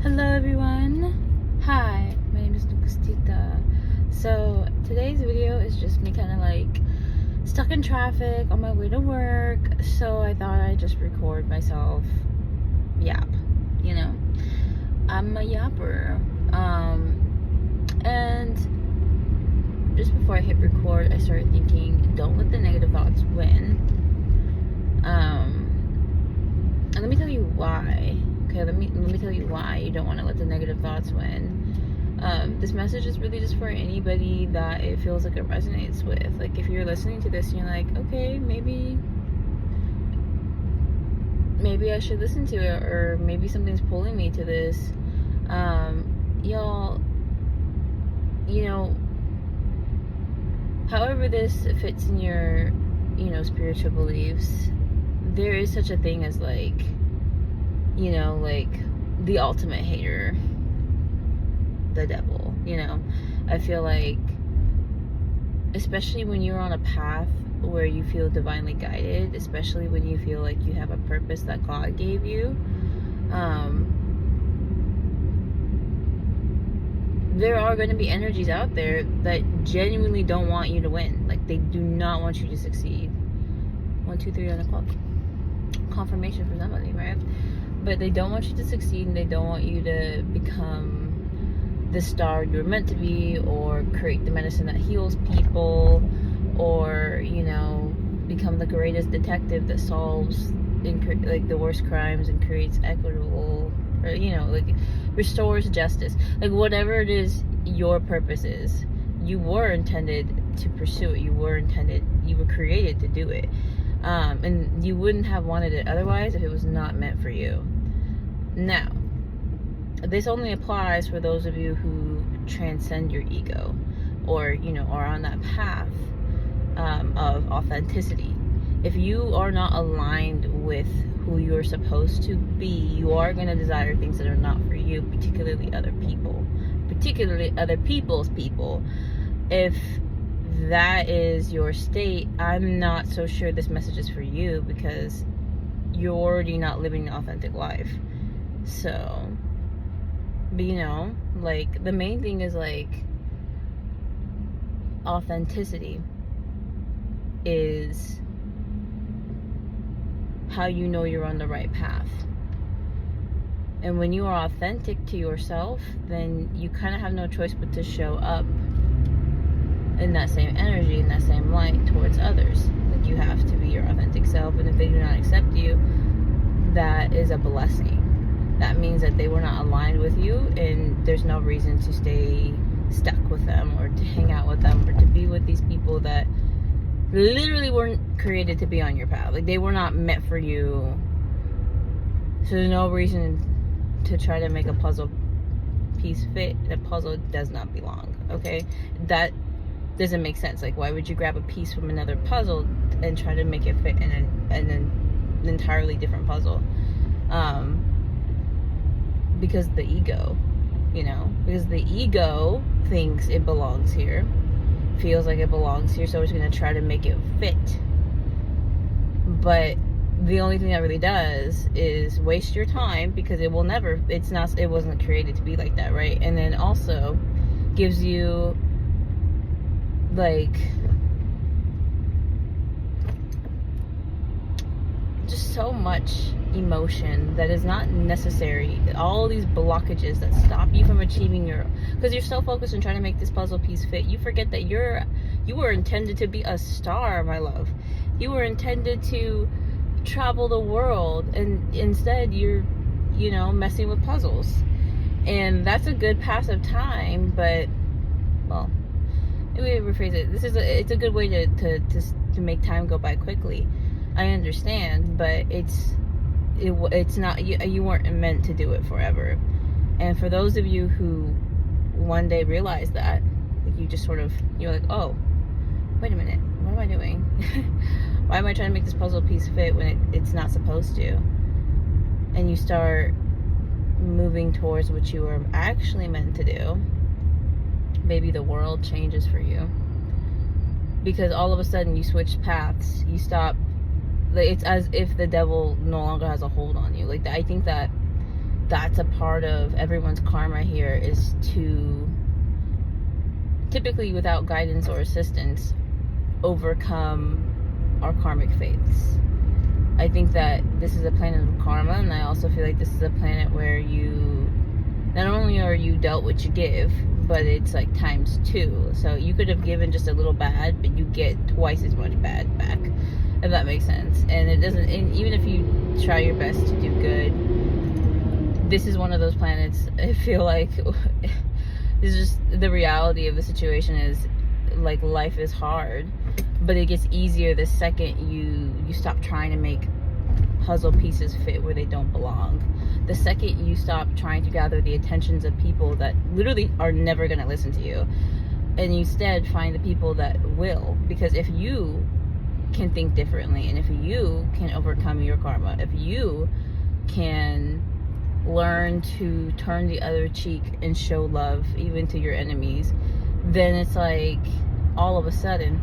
Hello everyone. Hi, my name is Negustita. So today's video is just me kind of like stuck in traffic on my way to work. So I thought I'd just record myself yap. You know, I'm a yapper. And just before I hit record, I started thinking, don't let the negative thoughts win. And let me tell you why. Okay, let me tell you why you don't want to let the negative thoughts win. This message is really just for anybody that it feels like it resonates with. Like, if you're listening to this and you're like, okay, maybe I should listen to it, or maybe something's pulling me to this. Y'all, you know, however this fits in your, spiritual beliefs, there is such a thing as like the ultimate hater, the devil. I feel like, especially when you're on a path where you feel divinely guided, especially when you feel like you have a purpose that God gave you, there are going to be energies out there that genuinely don't want you to win. Like, they do not want you to succeed. 1, 2, 3 on the clock. Confirmation for somebody, right? But they don't want you to succeed, and they don't want you to become the star you're meant to be, or create the medicine that heals people, or become the greatest detective that solves the worst crimes and creates equitable, or restores justice. Like, whatever it is your purpose is, you were intended to pursue it. You were created to do it. And you wouldn't have wanted it otherwise if it was not meant for you. Now, this only applies for those of you who transcend your ego, or are on that path of authenticity. If you are not aligned with who you're supposed to be, you are going to desire things that are not for you, particularly other people's people. If that is your state, I'm not so sure this message is for you, because you're already not living an authentic life. So, but the main thing is authenticity is how you know you're on the right path. And when you are authentic to yourself, then you kind of have no choice but to show up in that same energy, in that same light towards others. Like, you have to be your authentic self, and if they do not accept you, that is a blessing. That means that they were not aligned with you, and there's no reason to stay stuck with them, or to hang out with them, or to be with these people that literally weren't created to be on your path. Like, they were not meant for you. So there's no reason to try to make a puzzle piece fit. A puzzle does not belong, okay? That doesn't make sense. Like, why would you grab a piece from another puzzle and try to make it fit in an entirely different puzzle? Because the ego, because the ego thinks it belongs here, feels like it belongs here, so it's going to try to make it fit. But the only thing that really does is waste your time, because it wasn't created to be like that, right? And then also gives you just so much emotion that is not necessary. All these blockages that stop you from achieving because you're so focused on trying to make this puzzle piece fit, you forget that you were intended to be a star, my love. You were intended to travel the world, and instead you're messing with puzzles. And that's a good passive time, but, well, let me rephrase it. It's a good way to make time go by quickly. I understand, but it's not, you weren't meant to do it forever. And for those of you who one day realize that, you just you're like, oh, wait a minute, what am I doing? Why am I trying to make this puzzle piece fit when it's not supposed to? And you start moving towards what you were actually meant to do. Maybe the world changes for you, because all of a sudden you switch paths. You stop it's as if the devil no longer has a hold on you. Like, I think that that's a part of everyone's karma here, is to, typically without guidance or assistance, overcome our karmic faiths. I think that this is a planet of karma, and I also feel like this is a planet where you, not only are you dealt what you give, but it's like times 2. So you could have given just a little bad, but you get twice as much bad back, if that makes sense. And it doesn't, and even if you try your best to do good, this is one of those planets, I feel like, this is just the reality of the situation, is like life is hard, but it gets easier the second you stop trying to make puzzle pieces fit where they don't belong. The second you stop trying to gather the attentions of people that literally are never going to listen to you, and you instead find the people that will. Because if you can think differently, and if you can overcome your karma, if you can learn to turn the other cheek and show love even to your enemies, then it's like, all of a sudden,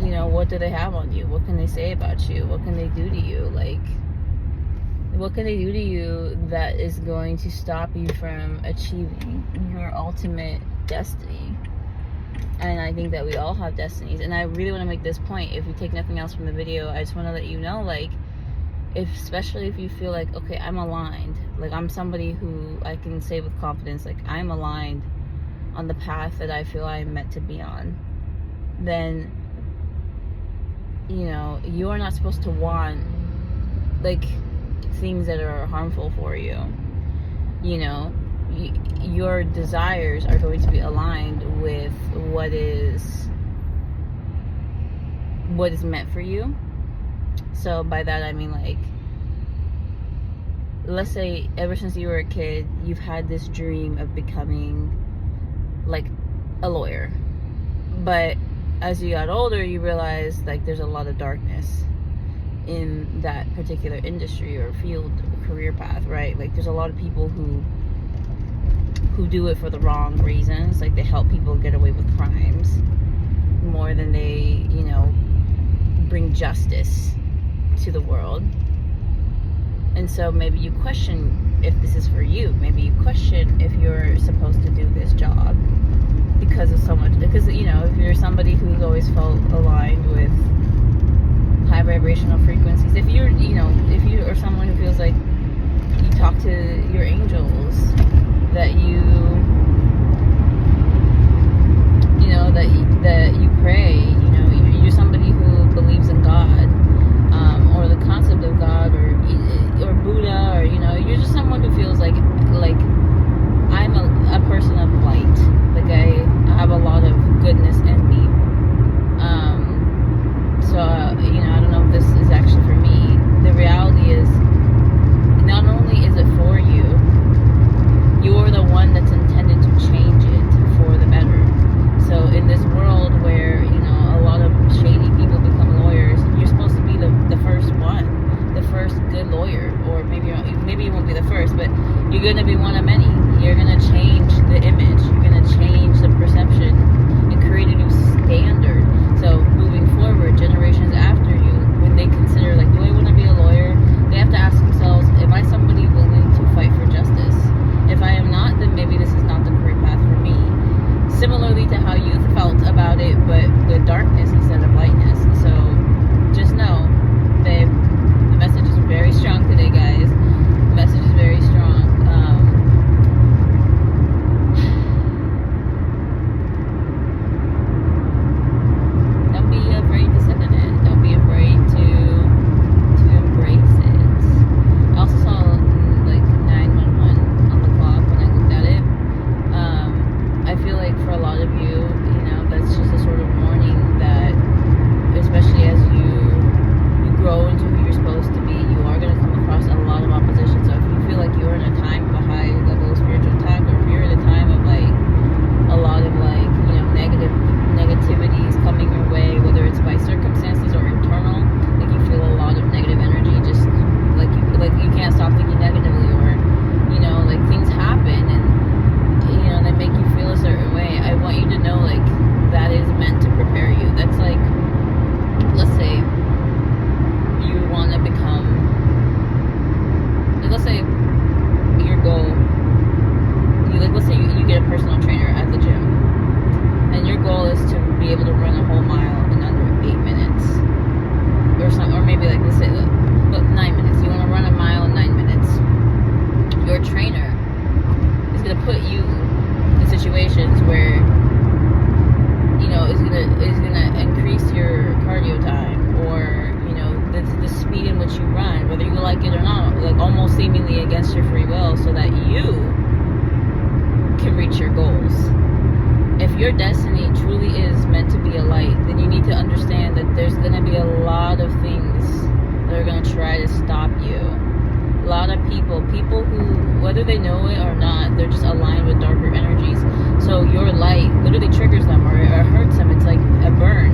you know, what do they have on you? What can they say about you? What can they do to you? Like, what can they do to you that is going to stop you from achieving your ultimate destiny? And I think that we all have destinies. And I really want to make this point. If you take nothing else from the video, I just want to let you know, like, especially if you feel like, okay, I'm aligned. Like, I'm somebody who I can say with confidence, like, I'm aligned on the path that I feel I'm meant to be on. Then, you know, you are not supposed to want, like, things that are harmful for you. You know, your desires are going to be aligned with what is meant for you. So by that I mean, like, let's say ever since you were a kid, you've had this dream of becoming like a lawyer, but as you got older, you realized like there's a lot of darkness in that particular industry or field or career path, right? Like, there's a lot of people who do it for the wrong reasons. Like, they help people get away with crimes more than they, you know, bring justice to the world. And so maybe you question if this is for you. Maybe you question if you're supposed to do this job because of so much, because, you know, if you're somebody who's always felt aligned with high vibrational frequencies, if you're, you know, if you are someone who feels like you talk to your angels, that you know, that you pray, you know, you're somebody who believes in God, or the concept of God, or Buddha, or, you know, you're just someone who feels like I'm a person of light. Like, I have a lot of goodness in me. So, you know, I don't know if this is actually for me. The reality is, not only is it for you, you're the one that's intended to change it for the better. So in this world where, you know, a lot of shady people become lawyers, you're supposed to be the first one, the first good lawyer. Or maybe you won't be the first, but you're going to be one of many. You're going to change the image. You're going to change the perception and create a new standard. So moving forward, generations after you, when they consider, like, do I want to be a lawyer? They have to ask themselves, am I somebody willing to fight for justice? If I am not, then maybe this is not the career path for me. Similarly to how you felt about it, but with darkness instead of lightness. So just know, babe, the message is very strong today, guys. The message is very strong. Don't be afraid to sit in it. Don't be afraid to embrace it. I seemingly against your free will so that you can reach your goals. If your destiny truly is meant to be a light, then you need to understand that there's going to be a lot of things that are going to try to stop you. A lot of people who, whether they know it or not, they're just aligned with darker energies. So your light literally triggers them or hurts them. It's like a burn.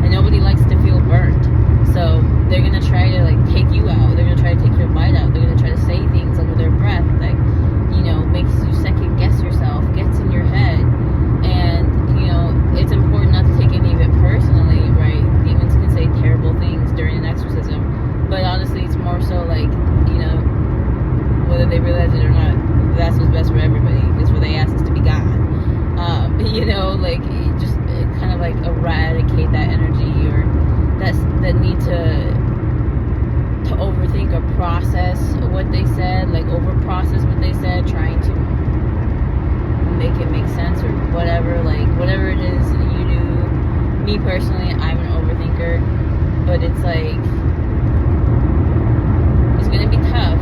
And nobody likes to feel burnt. So they're going to try to like take you out. They're going to try to take your light out. They're going to try to say things under their breath that, you know, makes you second guess yourself, gets in your head. And, you know, it's important not to take any of it personally, right? Demons can say terrible things during an exorcism. But honestly, it's more so like, you know, whether they realize it or not, that's what's best for everybody. It's what they ask us to be God. You know, like, just kind of like eradicate that energy or that need to overthink or process what they said, like over-process what they said, trying to make it make sense or whatever, like whatever it is you do. Me personally, I'm an overthinker, but it's like, it's gonna be tough.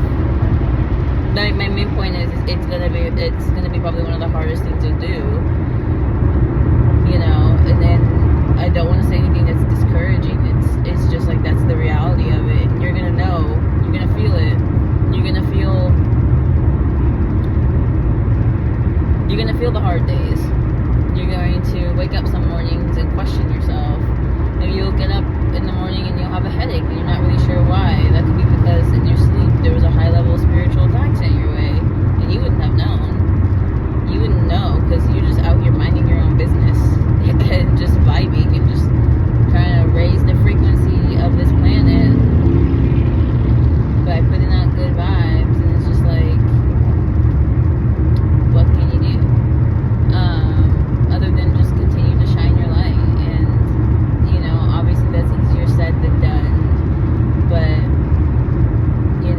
My main point is it's gonna be probably one of the hardest things to do, you know. And then I don't want to say anything that's discouraging. It's just like, that's the reality of it. And you're gonna know, you're gonna feel it, you're gonna feel the hard days. You're going to wake up some mornings and question yourself. Maybe you'll get up in the morning and you'll have a headache and you're not really sure why. That could be because in your sleep there was a high level of spiritual attack sent your way, and you wouldn't have known. You wouldn't know because you're just out here minding your own business and just vibing and just trying to raise the frequency of this planet by putting out good vibes. And it's just like, what can you do? Other than just continue to shine your light. And, you know, obviously that's easier said than done. But, you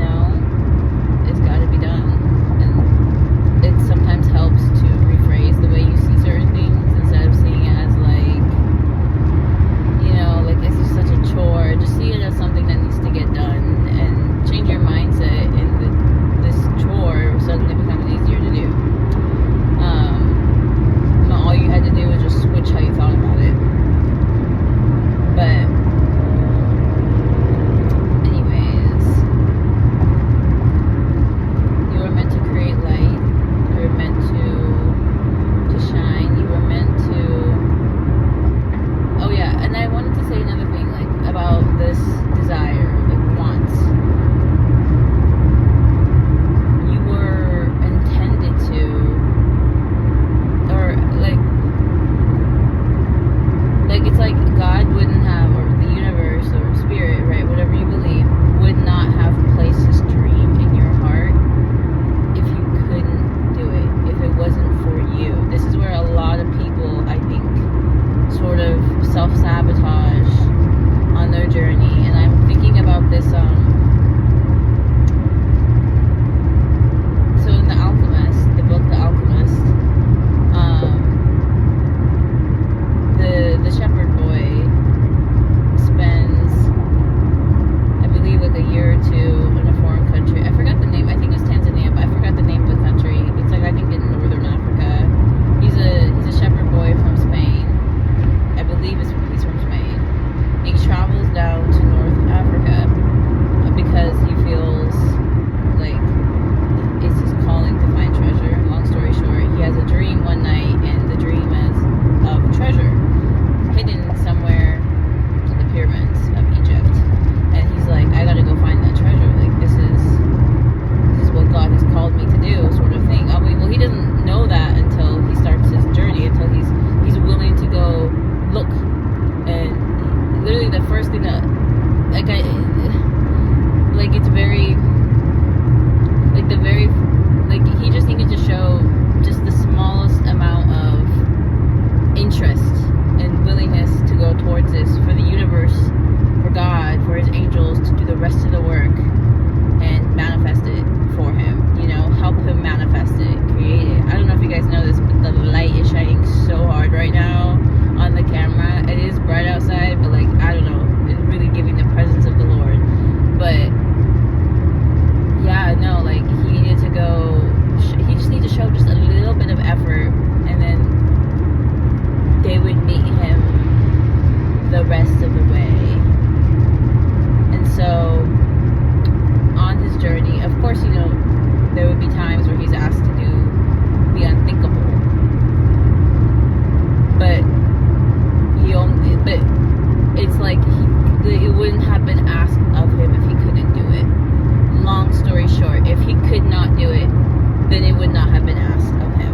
then it would not have been asked of him.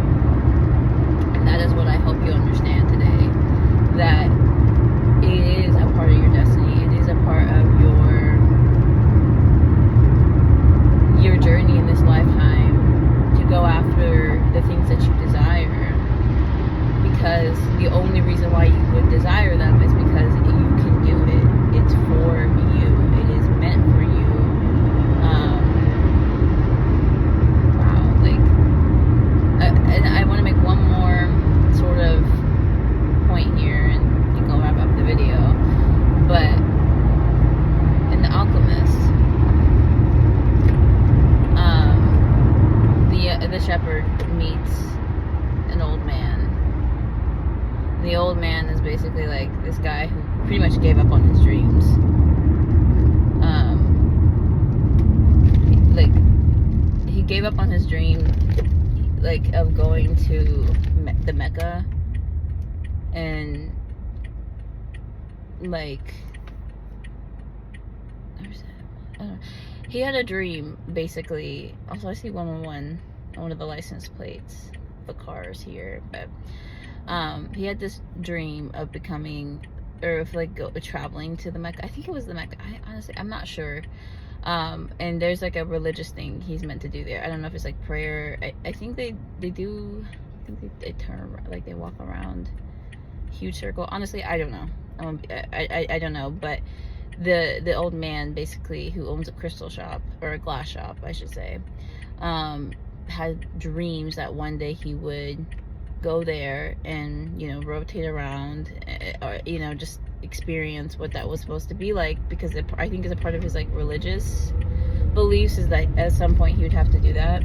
And that is what I hope you understand today, that it is a part of your destiny. It is a part of your journey in this lifetime to go after the things that you desire, because the only reason why you would desire them is because you can do it. It's for you. It is meant for you. Wow, and I want to make one more sort of point here, and I think I'll wrap up the video. But in The Alchemist, the shepherd meets an old man. The old man is basically like this guy who pretty much gave up on his dreams. Like, he gave up on his dream, like, of going to the Mecca, and like, I don't know. He had a dream, basically. Also, I see 111 on one of the license plates, the cars here, but he had this dream of becoming, or of like traveling to the Mecca. I think it was the Mecca. I'm not sure. And there's like a religious thing he's meant to do there. I don't know if it's like prayer. I think they do. I think they turn, like they walk around huge circle. Honestly, I don't know. I don't know, but the old man, basically, who owns a crystal shop, or a glass shop, I should say, had dreams that one day he would go there and, you know, rotate around, or, you know, just experience what that was supposed to be like, because I think it's a part of his like religious beliefs, is that at some point he would have to do that,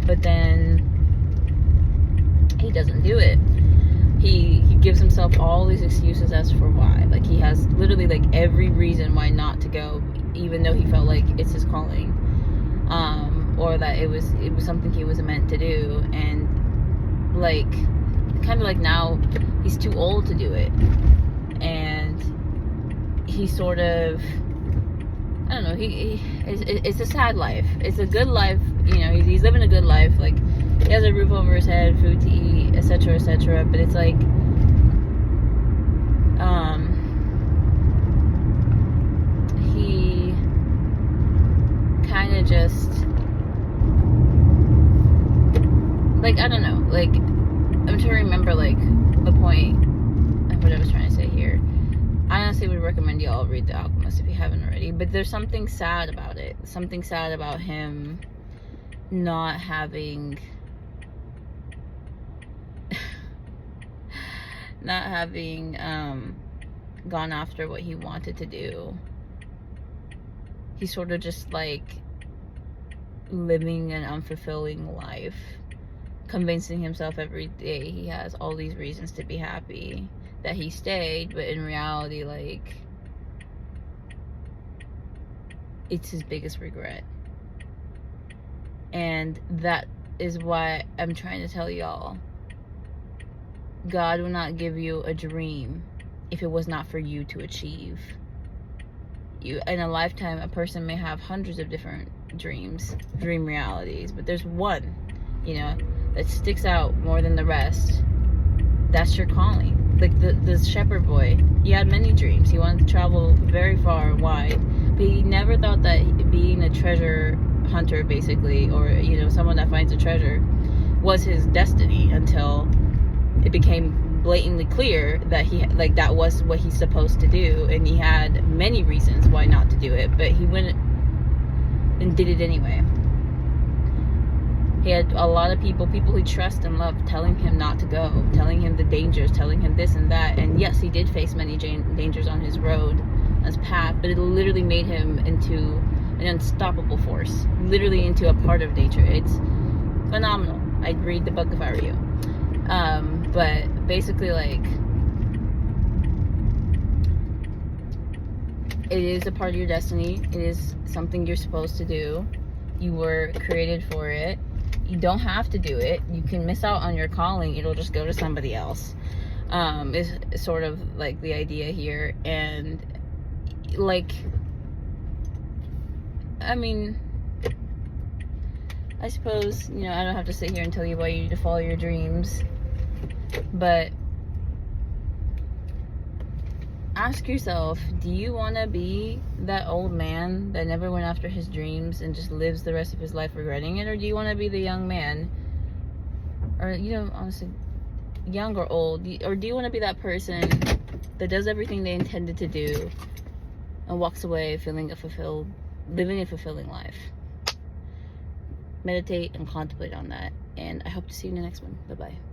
but then he doesn't do it. He gives himself all these excuses as for why. Like, he has literally like every reason why not to go, even though he felt like it's his calling, or that it was something he was meant to do. And like, kind of like now he's too old to do it, and he sort of, I don't know, it's a sad life. It's a good life, you know, he's living a good life. Like, he has a roof over his head, food to eat, etc., etc. But it's like, he kind of just, like, I don't know, like, I'm trying to remember, like, the point of what I was trying to say here. I honestly would recommend you all read The Alchemist if you haven't already. But there's something sad about it. Something sad about him not having gone after what he wanted to do. He's sort of just like living an unfulfilling life, convincing himself every day he has all these reasons to be happy, that he stayed, but in reality, like, it's his biggest regret. And that is why I'm trying to tell y'all, God will not give you a dream if it was not for you to achieve. You, in a lifetime, a person may have hundreds of different dreams, dream realities, but there's one, you know, that sticks out more than the rest. That's your calling. Like the shepherd boy, he had many dreams. He wanted to travel very far and wide, but he never thought that being a treasure hunter, basically, or, you know, someone that finds a treasure, was his destiny, until it became blatantly clear that that was what he's supposed to do, and he had many reasons why not to do it, but he went and did it anyway. He had a lot of people he trusts and loved, telling him not to go, telling him the dangers, telling him this and that. And yes, he did face many dangers on his road, on his path, but it literally made him into an unstoppable force, literally into a part of nature. It's phenomenal. I'd read the book if I were you. But basically, like, it is a part of your destiny. It is something you're supposed to do. You were created for it. You don't have to do it. You can miss out on your calling. It'll just go to somebody else. Is sort of like the idea here. And like, I mean, I suppose, you know, I don't have to sit here and tell you why you need to follow your dreams, but ask yourself, do you want to be that old man that never went after his dreams and just lives the rest of his life regretting it? Or do you want to be the young man, or, you know, honestly, young or old, or do you want to be that person that does everything they intended to do and walks away living a fulfilling life? Meditate and contemplate on that, and I hope to see you in the next one. Bye bye.